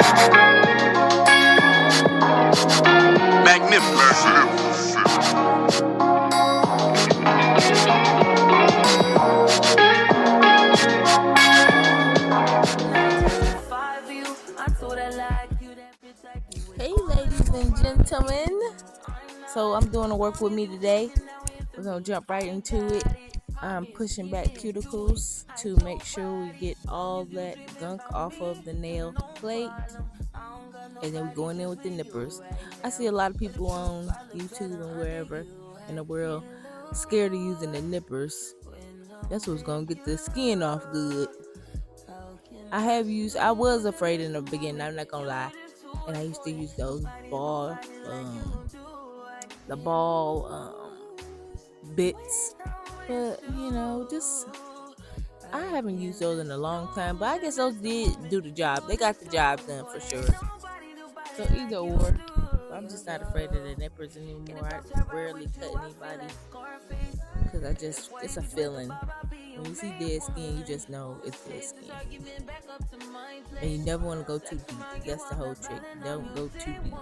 Hey, ladies and gentlemen. So I'm doing the work with me today. We're gonna jump right into it. I'm pushing back cuticles to make sure we get all that gunk off of the nail plate, and then we're going in with the nippers. I see a lot of people on YouTube and wherever in the world scared of using the nippers. That's what's gonna get the skin off good. I was afraid in the beginning, I'm not gonna lie. And I used to use those the ball bits. But, just, I haven't used those in a long time. But I guess those did do the job. They got the job done for sure. So either or. I'm just not afraid of the nippers anymore. I rarely cut anybody. Because it's a feeling. When you see dead skin, you just know it's dead skin. And you never want to go too deep. That's the whole trick. Don't go too deep.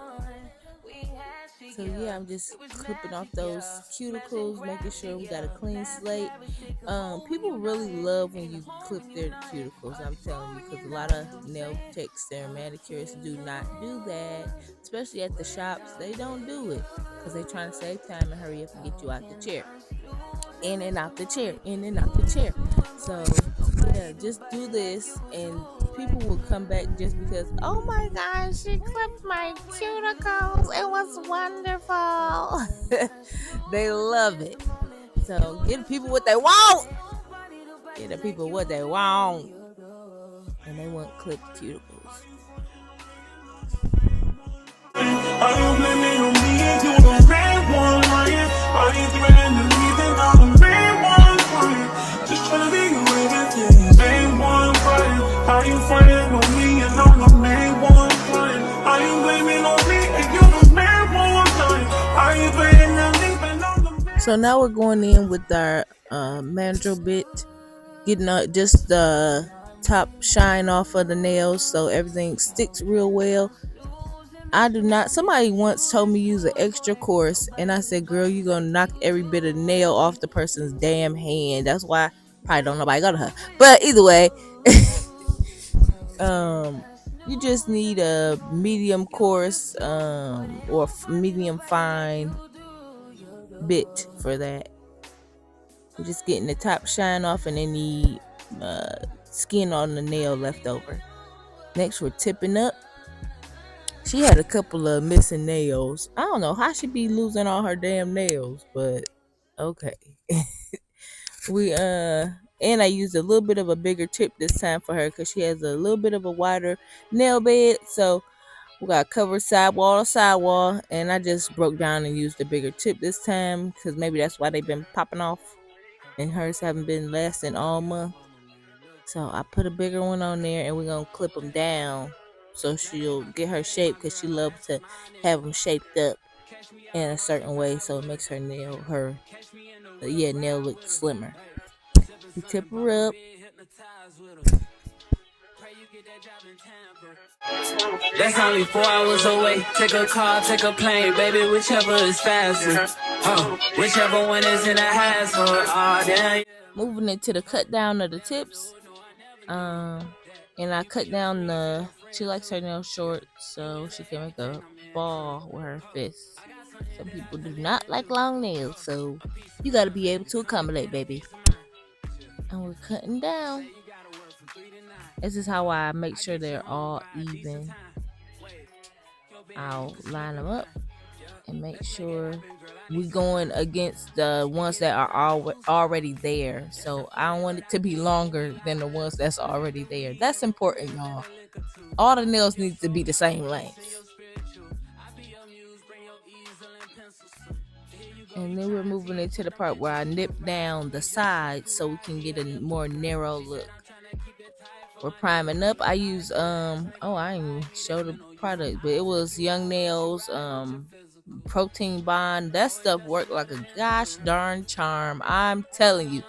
So yeah, I'm just clipping off those cuticles, making sure we got a clean slate. People really love when you clip their cuticles, I'm telling you, because a lot of nail techs and manicurists do not do that, especially at the shops. They don't do it because they're trying to save time and hurry up and get you out the chair. In and out the chair, in and out the chair. So yeah, just do this and people will come back just because, oh my gosh, she clipped my cuticles, it was wonderful. They love it. So give people what they want. Give the people what they want. And they want clipped cuticles. Are you blaming on me? You the red one lying. Are you threatening to leave and I'm the red one crying? Just trying to be your everything. Main one crying. Are you fighting on me and I'm the main one crying? Are you blaming on me and you the main one crying? Are you threatening to leave and I'm the main? So now we're going in with our mandrel bit, getting just the top shine off of the nails so everything sticks real well. I do not. Somebody once told me use an extra coarse, and I said, "Girl, you gonna knock every bit of nail off the person's damn hand." That's why probably don't nobody go to her. But either way, you just need a medium coarse or medium fine bit for that. We're just getting the top shine off and any skin on the nail left over. Next, we're tipping up. She had a couple of missing nails. I don't know how she be losing all her damn nails, but okay. And I used a little bit of a bigger tip this time for her because she has a little bit of a wider nail bed. So we got covered sidewall to sidewall, and I just broke down and used a bigger tip this time because maybe that's why they've been popping off and hers haven't been lasting all month. So I put a bigger one on there, and we're gonna clip them down so she'll get her shape because she loves to have them shaped up in a certain way so it makes her nail look slimmer. We tip her up. That's only 4 hours away. Take a car, take a plane, baby, whichever is faster. Whichever one is in the hassle. Damn. Moving into the cut down of the tips. And I cut down she likes her nails short, so she can make a ball with her fists. Some people do not like long nails, so you gotta be able to accommodate, baby. And we're cutting down. This is how I make sure they're all even. I'll line them up and make sure we going against the ones that are already there. So I don't want it to be longer than the ones that's already there. That's important, y'all. All the nails need to be the same length. And then we're moving into the part where I nip down the sides so we can get a more narrow look. We're priming up. I use I didn't even show the product, but it was Young Nails Protein Bond. That stuff worked like a gosh darn charm. I'm telling you.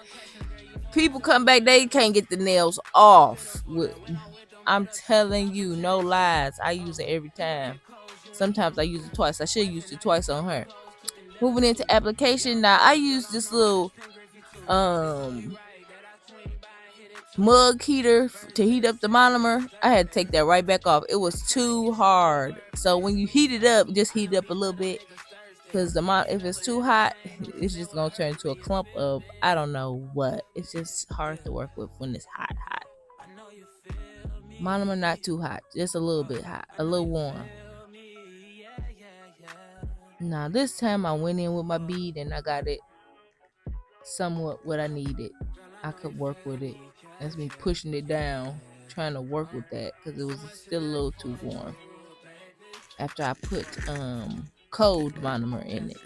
People come back, they can't get the nails off. I'm telling you, no lies. I use it every time. Sometimes I use it twice. I should have used it twice on her. Moving into application now, I use this little mug heater to heat up the monomer. I had to take that right back off. It was too hard. So when you heat it up, just heat it up a little bit, because if it's too hot, it's just gonna turn into a clump of I don't know what. It's just hard to work with when it's hot. Monomer not too hot, just a little bit hot, a little warm. Now this time I went in with my bead and I got it somewhat what I needed. I could work with it. That's me pushing it down, trying to work with that because it was still a little too warm. After I put cold monomer in it.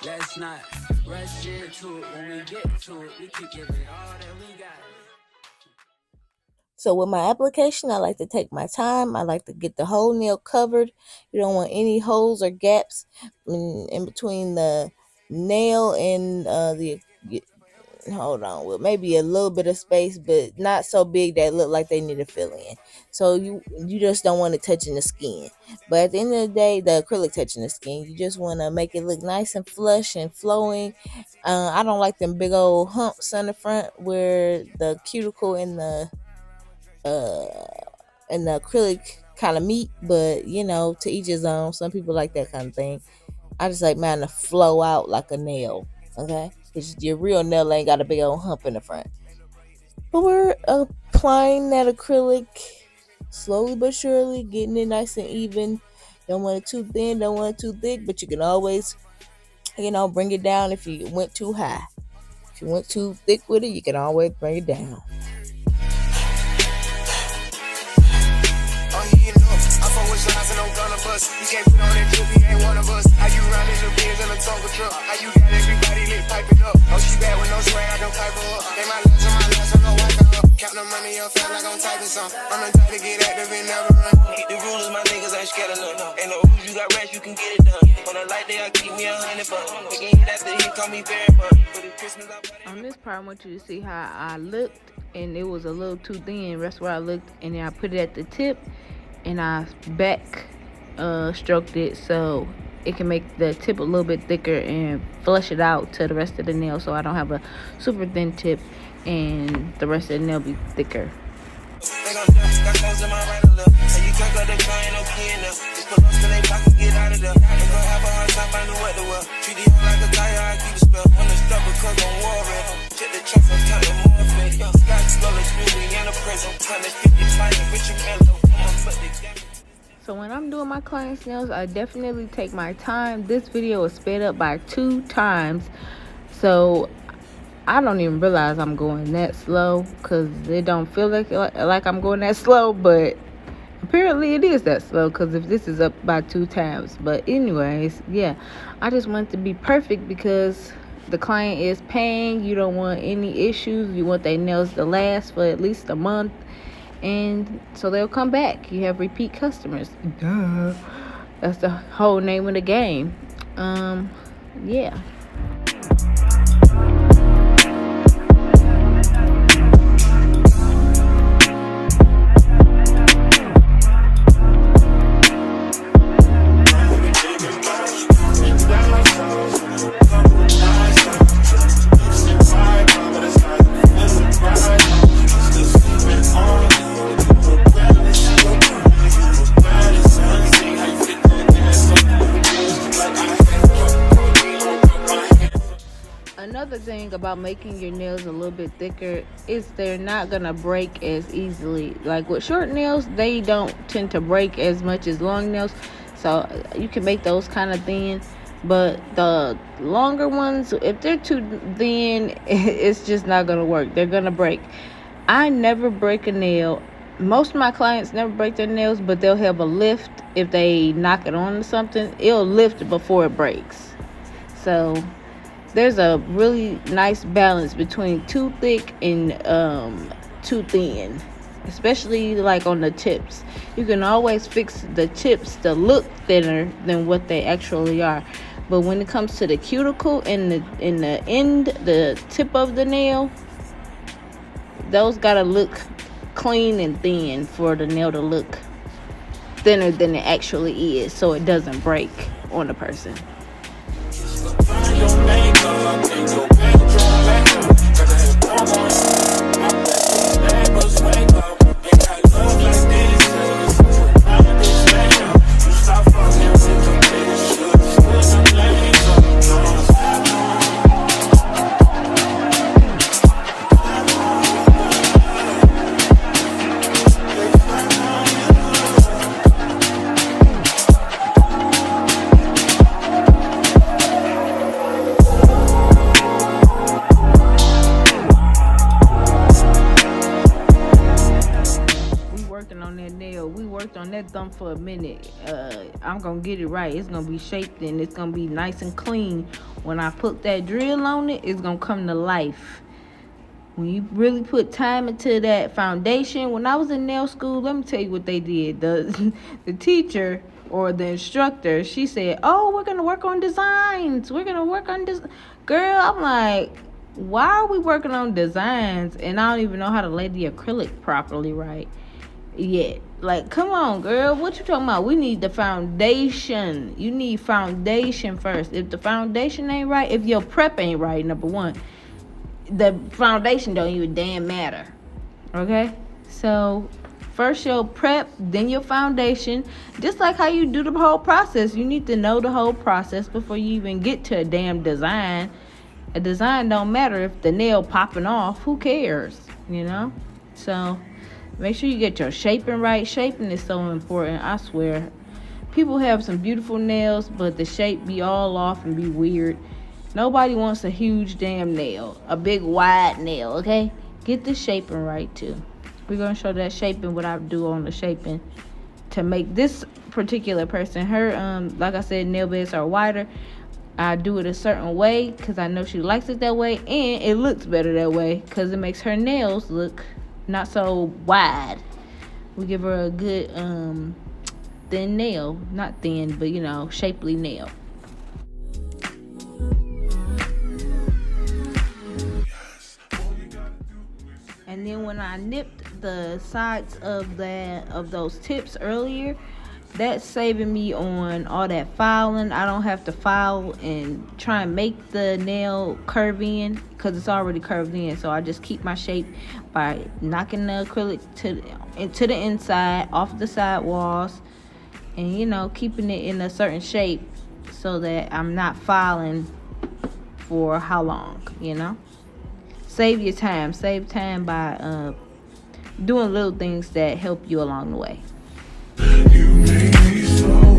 Let's not rush into it. When we get to it, we can give it all that we got. So with my application, I like to take my time. I like to get the whole nail covered. You don't want any holes or gaps in between the nail and hold on, well, maybe a little bit of space, but not so big that it look like they need to fill in. So you just don't want it touching the skin. But at the end of the day, the acrylic touching the skin, you just want to make it look nice and flush and flowing. I don't like them big old humps on the front where the cuticle and the acrylic kind of meet, but to each his own. Some people like that kind of thing. I just like mine to flow out like a nail. Okay, because your real nail ain't got a big old hump in the front. But we're applying that acrylic slowly but surely, getting it nice and even. Don't want it too thin, don't want it too thick, but you can always bring it down if you went too high. If you went too thick with it, you can always bring it down. You can't put on that trip, he ain't one of us. How you riding the Benz in a Tonka truck? How you got everybody lit piping up? Oh, she bad with no swag, I don't pipe her up. They my last, I'm gonna wipe her up. Count the money up, feel like I'm typing some. I'm the type to get active and never run. Hit the rulers, my niggas ain't scared of none. Ain't no rules, you got rest, you can get it done. On a light day, I keep me 100 bucks. Making hit after hit, call me very much. On this part, I want you to see how I looked, and it was a little too thin. That's where I looked, and then I put it at the tip, and I back stroked it so it can make the tip a little bit thicker and flush it out to the rest of the nail, so I don't have a super thin tip and the rest of the nail be thicker. So when I'm doing my clients' nails, I definitely take my time. This video is sped up by 2 times, so I don't even realize I'm going that slow because it don't feel like I'm going that slow, but apparently it is that slow because if this is up by 2 times. But anyways, yeah, I just want it to be perfect because the client is paying. You don't want any issues. You want their nails to last for at least a month, and so they'll come back. You have repeat customers. Duh. That's the whole name of the game. Yeah. Another thing about making your nails a little bit thicker is they're not gonna break as easily. Like with short nails, they don't tend to break as much as long nails, so you can make those kind of thin. But the longer ones, if they're too thin, it's just not gonna work. They're gonna break. I never break a nail. Most of my clients never break their nails, but they'll have a lift. If they knock it on to something, it'll lift before it breaks. So there's a really nice balance between too thick and too thin, especially like on the tips. You can always fix the tips to look thinner than what they actually are, but when it comes to the cuticle and the tip of the nail, those gotta look clean and thin for the nail to look thinner than it actually is, so it doesn't break on the person. On that thumb for a minute. I'm gonna get it right. It's gonna be shaped and it's gonna be nice and clean. When I put that drill on it, it's gonna come to life. When you really put time into that foundation. When I was in nail school, let me tell you what they did. The teacher or the instructor, she said, "Oh, we're gonna work on designs. We're gonna work on this." Girl, I'm like, why are we working on designs? And I don't even know how to lay the acrylic properly right yet. Like, come on, girl. What you talking about? We need the foundation. You need foundation first. If the foundation ain't right, if your prep ain't right, number one, the foundation don't even damn matter. Okay? So, first your prep, then your foundation. Just like how you do the whole process. You need to know the whole process before you even get to a damn design. A design don't matter if the nail popping off. Who cares? You know? So, make sure you get your shaping right. Shaping is so important, I swear. People have some beautiful nails, but the shape be all off and be weird. Nobody wants a huge damn nail. A big wide nail, okay? Get the shaping right, too. We're going to show that shaping, what I do on the shaping. To make this particular person, her, like I said, nail beds are wider. I do it a certain way because I know she likes it that way. And it looks better that way because it makes her nails look not so wide. We give her a good thin nail. Not thin, but shapely nail. And then when I nipped the sides of those tips earlier, that's saving me on all that filing. I don't have to file and try and make the nail curve in because it's already curved in. So I just keep my shape by knocking the acrylic to the inside, off the side walls, and keeping it in a certain shape so that I'm not filing for how long, Save your time. Save time by doing little things that help you along the way. You make me so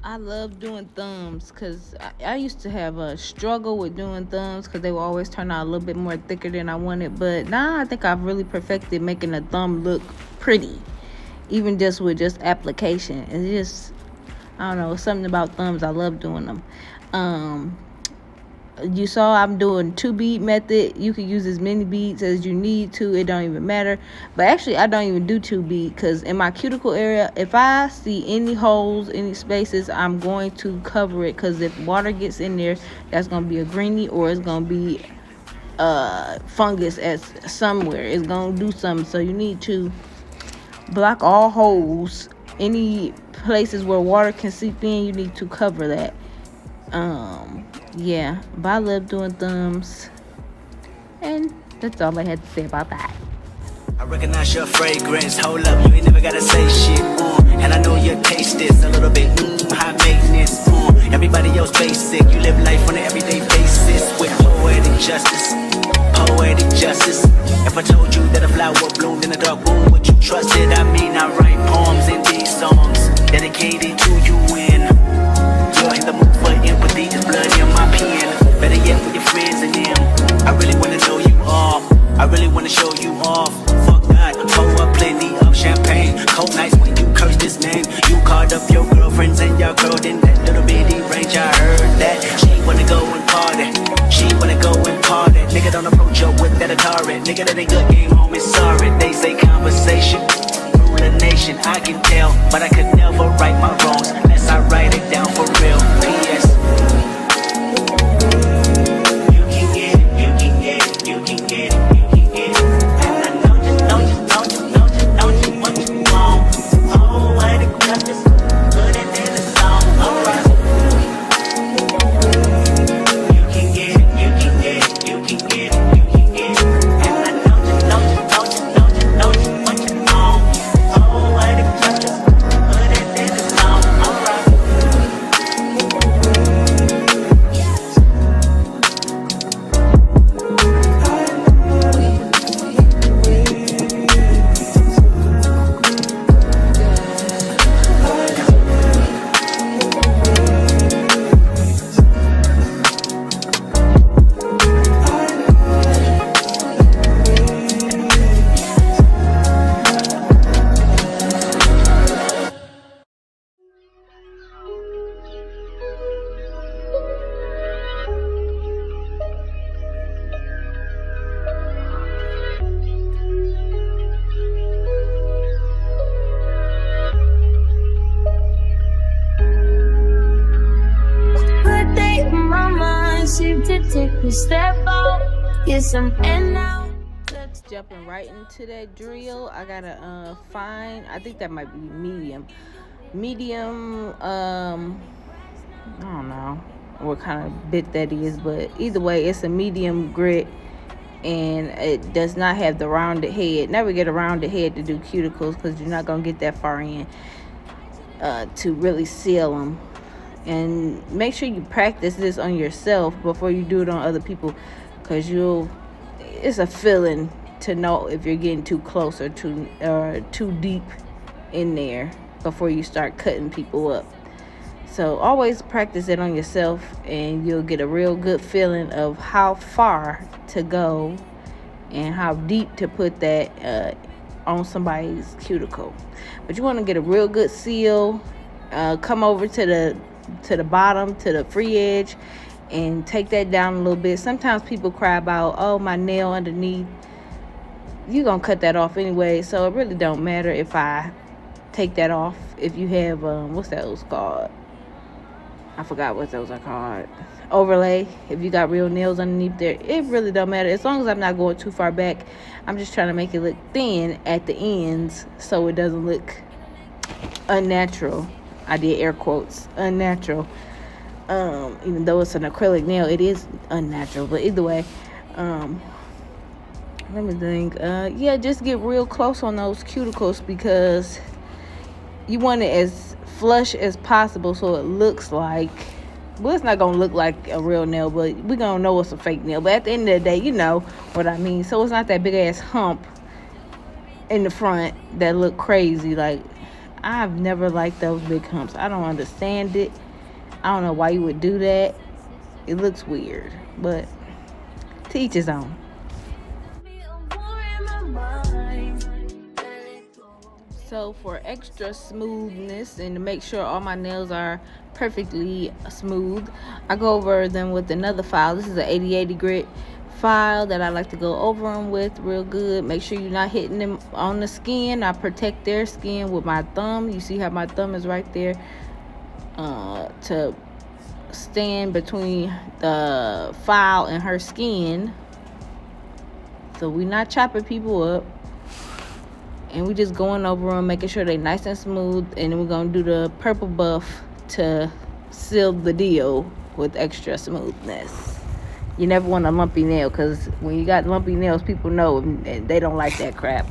I love doing thumbs because I used to have a struggle with doing thumbs because they would always turn out a little bit more thicker than I wanted. But now I think I've really perfected making a thumb look pretty, even just with application. It's just, I don't know, something about thumbs. I love doing them. You saw I'm doing 2-bead method. You can use as many beads as you need to. It don't even matter. But actually, I don't even do 2-bead because in my cuticle area, if I see any holes, any spaces, I'm going to cover it because if water gets in there, that's going to be a greenie or it's going to be fungus somewhere. It's going to do something. So you need to block all holes. Any places where water can seep in, you need to cover that. Yeah, but I love doing thumbs. And that's all I had to say about that. I recognize your fragrance. Hold up, you ain't never gotta say shit. And I know your taste is a little bit high maintenance. Everybody else basic. You live life on an everyday basis with poetic justice. Poetic justice. If I told you that a flower bloomed in a dark room, would you trust it? I mean, I write poems in these songs dedicated to you. You're in the mood for empathy, is blood in my pen. Better yet with your friends and them. I really wanna know you all. I really wanna show you off. Fuck that, pour up plenty of champagne. Cold nights when you curse this name. You called up your girlfriends and your girl in that little bitty range. I heard that. Nigga that ain't good came home and sorry. They say conversation rule a nation. I can tell, but I could never right my wrongs unless I write it down for real. P.S. You can get it, you can get it, you can get it, you can get it. And I know you, know you, know you, know you, know you what you want. Oh, I the justice, put it in the song. Alright. You can get it, you can get it, you can get it, you can get it. And I know you, know you, know you, know you, know you what you want. Oh, I the justice, put it in the song. Alright. Put day in my mind, seem to take a step out, get some in now. Jumping right into that drill, I gotta find, I think that might be medium, I don't know what kind of bit that is, but either way it's a medium grit, and it does not have the rounded head. Never get a rounded head to do cuticles, because you're not gonna get that far in to really seal them. And make sure you practice this on yourself before you do it on other people, because it's a feeling to know if you're getting too close or too deep in there before you start cutting people up. So always practice it on yourself, and you'll get a real good feeling of how far to go and how deep to put that on somebody's cuticle. But you want to get a real good seal. Come over to the bottom, to the free edge, and take that down a little bit. Sometimes people cry about, oh, my nail underneath. You're gonna cut that off anyway, so it really don't matter if I take that off. If you have what's those called? I forgot what those are called. Overlay. If you got real nails underneath there, it really don't matter, as long as I'm not going too far back. I'm just trying to make it look thin at the ends so it doesn't look unnatural. I did air quotes, unnatural. Even though it's an acrylic nail, it is unnatural. But either way, let me think. Yeah, just get real close on those cuticles, because you want it as flush as possible, so it looks like, well, it's not gonna look like a real nail, but we're gonna know it's a fake nail. But at the end of the day, you know what I mean. So it's not that big ass hump in the front that look crazy. Like, I've never liked those big humps. I don't understand it. I don't know why you would do that. It looks weird, but to each his own. So for extra smoothness and to make sure all my nails are perfectly smooth, I go over them with another file. This is an 8080 grit file that I like to go over them with real good. Make sure you're not hitting them on the skin. I protect their skin with my thumb. You see how my thumb is right there to stand between the file and her skin. So we're not chopping people up. And we just going over them, making sure they nice and smooth. And then we're going to do the purple buff to seal the deal with extra smoothness. You never want a lumpy nail, because when you got lumpy nails, people know and they don't like that crap.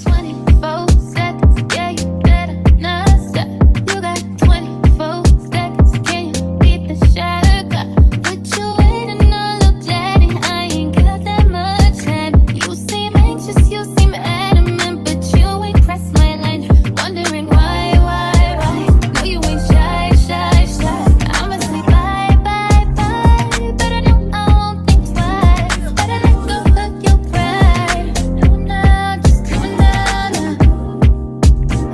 24 seconds, yeah, you better not stop. You got 24 seconds, can you beat the shot? What you waiting on, little daddy? I ain't got that much time. You seem anxious, you seem adamant, but you ain't pressed my line. Wondering why? No, you ain't shy. I'ma say bye, but I know I won't think twice. Better let go of your pride. No, now, just do it now.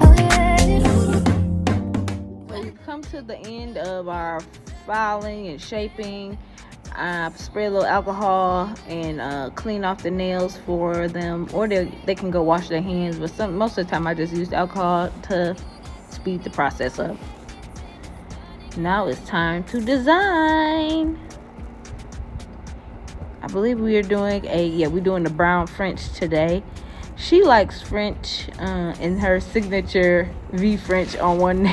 Oh yeah. When we come to the end of our filing and shaping, I spray a little alcohol and clean off the nails for them, or they can go wash their hands. But most of the time I just use alcohol to speed the process up. Now it's time to design. I believe we're doing the brown French today. She likes French in her signature V French on one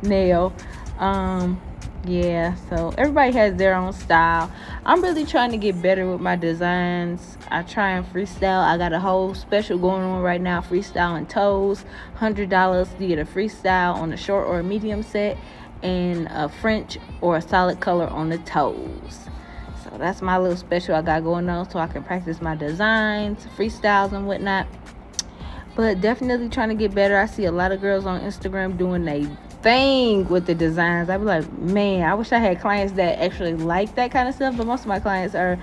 nail. So everybody has their own style. I'm really trying to get better with my designs. I try and freestyle. I got a whole special going on right now, freestyling toes. $100 to get a freestyle on a short or a medium set, and a French or a solid color on the toes. So that's my little special I got going on, so I can practice my designs, freestyles and whatnot. But definitely trying to get better. I see a lot of girls on Instagram doing a thing with the designs. I be like, man, I wish I had clients that actually like that kind of stuff. But most of my clients are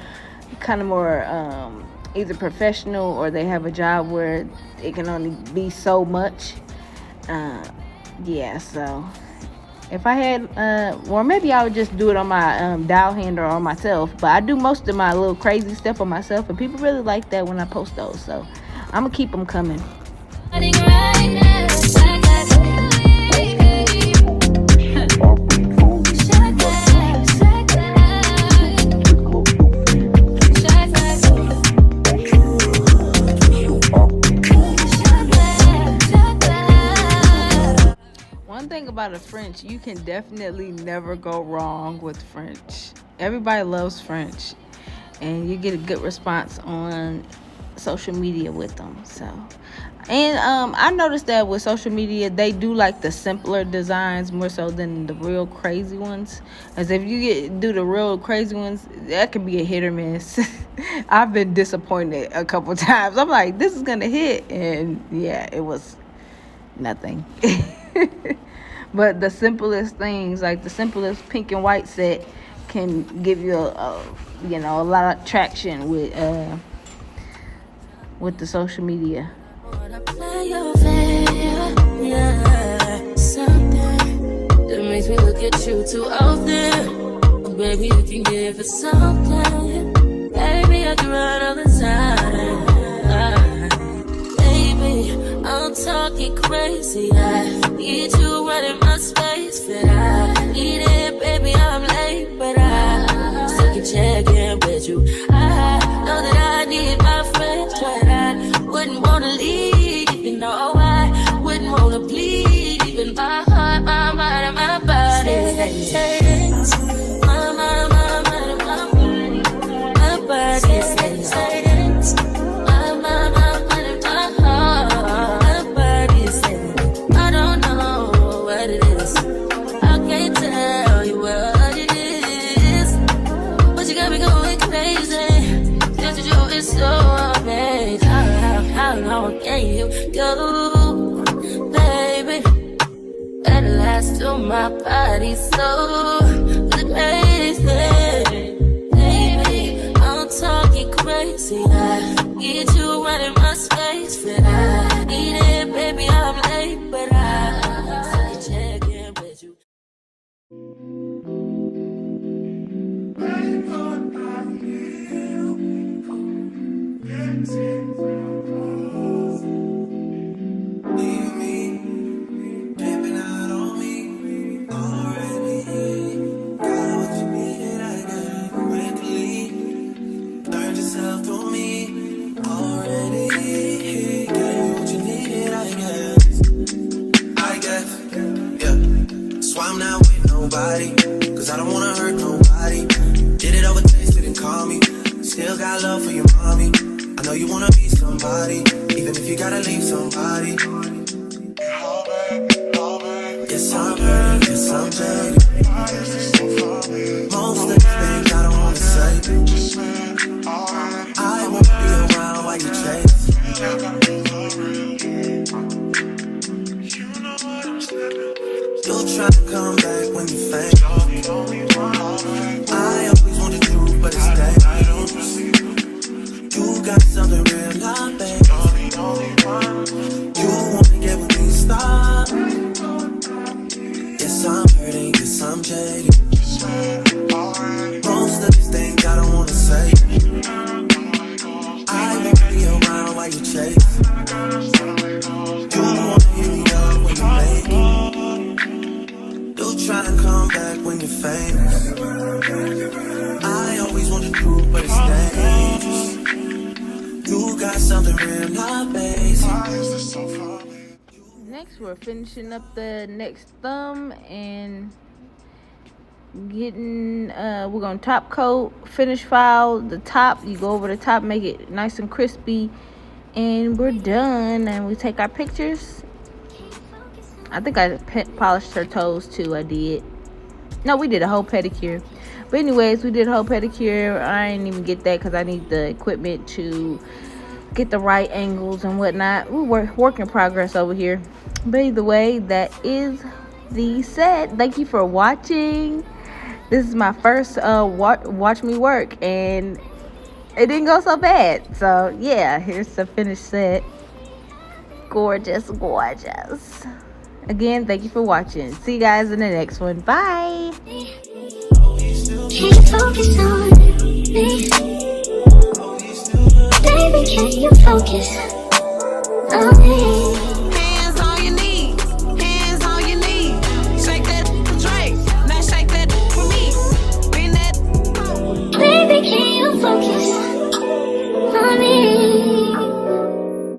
kind of more either professional, or they have a job where it can only be so much. So if I had, or maybe I would just do it on my dial hand or on myself. But I do most of my little crazy stuff on myself, and people really like that when I post those. So I'm gonna keep them coming. One thing about a French, you can definitely never go wrong with French. Everybody loves French, and you get a good response on social media with them. I noticed that with social media, they do like the simpler designs more so than the real crazy ones. As if you do the real crazy ones, that could be a hit or miss. I've been disappointed a couple times. I'm like, this is gonna hit, and it was nothing. But the simplest things, like the simplest pink and white set, can give you a lot of traction with the social media. Something that makes me look at you too often. Baby, you can give it something. Baby, I can run all the time. Baby, I'm talking crazy. I need you right in my space, but I need it, baby. I'm late, but I still can check in with you. I know that I need my friends, but I wouldn't wanna leave. You know, I wouldn't wanna bleed. Even my heart, my mind, and my body. My mind, my mind, and my body. My body says my mind, my mind, and my heart. My body says I don't know what it is. I can't tell you what it is, but you got me going crazy. Just you is so amazing. How long can you go, baby? At last till my body's so crazy. Baby, I'm talking crazy. I need you right in my space, but I need it, baby. I'm late, but I still check in with you. I'm not with nobody, cause I don't wanna hurt nobody. Did it over text, didn't call me. Still got love for your mommy. I know you wanna be somebody, even if you gotta leave somebody. Yes, I'm hurt, yes, I'm jaded. Most of the things I don't wanna say. I won't be around while you chase. You'll try to come back when you faint. I always wanted to, but it's dangerous. You got something real, not bad. You wanna get with me, stop. Yes, I'm hurting, yes, I'm jaded. next, we're finishing up the next thumb and getting we're gonna top coat, finish file the top. You go over the top, make it nice and crispy, and we're done. And we take our pictures. I think I polished her toes too. I did. No, we did a whole pedicure. But anyways, we did a whole pedicure. I didn't even get that because I need the equipment to get the right angles and whatnot. We work in progress over here. But either way, that is the set. Thank you for watching. This is my first watch me work, and it didn't go so bad. So yeah, here's the finished set. Gorgeous, gorgeous. Again, thank you for watching. See you guys in the next one. Bye. Can you focus on me? Baby, can you focus on me?